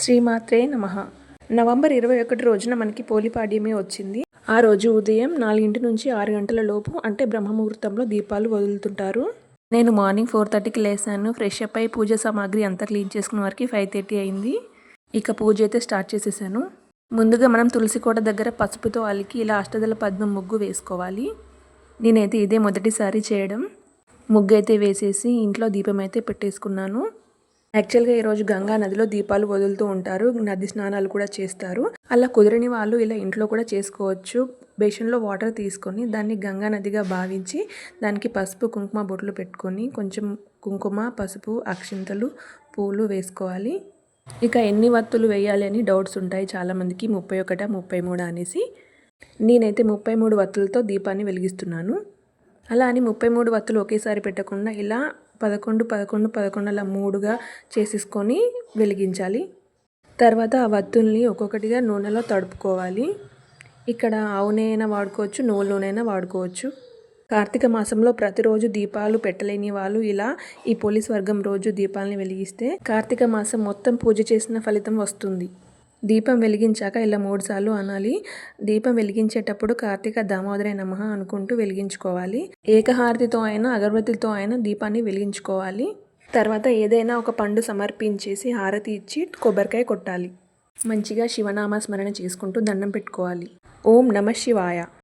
శ్రీమాత్రే నమః. నవంబర్ 21 రోజున మనకి పోలిపాడ్యమి వచ్చింది. ఆ రోజు ఉదయం 4 నుంచి 6 గంటల లోపు అంటే బ్రహ్మముహూర్తంలో దీపాలు వదులుతుంటారు. నేను మార్నింగ్ 4:30కి లేసాను. ఫ్రెష్ అప్ అయి పూజ సామాగ్రి అంతా క్లీన్ చేసుకునే వరకు 5:30 అయింది. ఇక పూజ అయితే స్టార్ట్ చేసేసాను. ముందుగా మనం తులసి కోట దగ్గర పసుపుతో అలికి ఇలా అష్టదళ పద్మం ముగ్గు వేసుకోవాలి. నేనైతే ఇదే మొదటిసారి చేయడం. ముగ్గు అయితే వేసేసి ఇంట్లో దీపం అయితే పెట్టేసుకున్నాను. యాక్చువల్గా ఈరోజు గంగా నదిలో దీపాలు వదులుతూ ఉంటారు. నది స్నానాలు కూడా చేస్తారు. అలా కుదరని వాళ్ళు ఇలా ఇంట్లో కూడా చేసుకోవచ్చు. బేషన్లో వాటర్ తీసుకొని దాన్ని గంగా నదిగా భావించి దానికి పసుపు కుంకుమ బొట్లు పెట్టుకొని కొంచెం కుంకుమ పసుపు అక్షింతలు పూలు వేసుకోవాలి. ఇక ఎన్ని వత్తులు వేయాలి అని డౌట్స్ ఉంటాయి చాలామందికి, 31 33 అనేసి. నేనైతే 33 వత్తులతో దీపాన్ని వెలిగిస్తున్నాను. అలా అని 33 వత్తులు ఒకేసారి పెట్టకుండా ఇలా 11 11 11 అలా 3గా చేసేసుకొని వెలిగించాలి. తర్వాత ఆ వత్తుల్ని ఒక్కొక్కటిగా నూనెలో తడుపుకోవాలి. ఇక్కడ ఆవు నెయ్యి అయినా వాడుకోవచ్చు, నువ్వుల నూనె అయినా వాడుకోవచ్చు. కార్తీక మాసంలో ప్రతిరోజు దీపాలు పెట్టలేని వాళ్ళు ఇలా ఈ పోలీస్ వర్గం రోజు దీపాలని వెలిగిస్తే కార్తీక మాసం మొత్తం పూజ చేసిన ఫలితం వస్తుంది. దీపం వెలిగించాక ఇలా 3 సార్లు అనాలి. దీపం వెలిగించేటప్పుడు కార్తీక దామోదరాయ నమః అనుకుంటూ వెలిగించుకోవాలి. ఏకహారతితో అయినా అగరబత్తితో అయినా దీపాన్ని వెలిగించుకోవాలి. తర్వాత ఏదైనా ఒక పండు సమర్పించేసి హారతి ఇచ్చి కొబ్బరికాయ కొట్టాలి. మంచిగా శివనామ స్మరణ చేసుకుంటూ దండం పెట్టుకోవాలి. ఓం నమః శివాయ.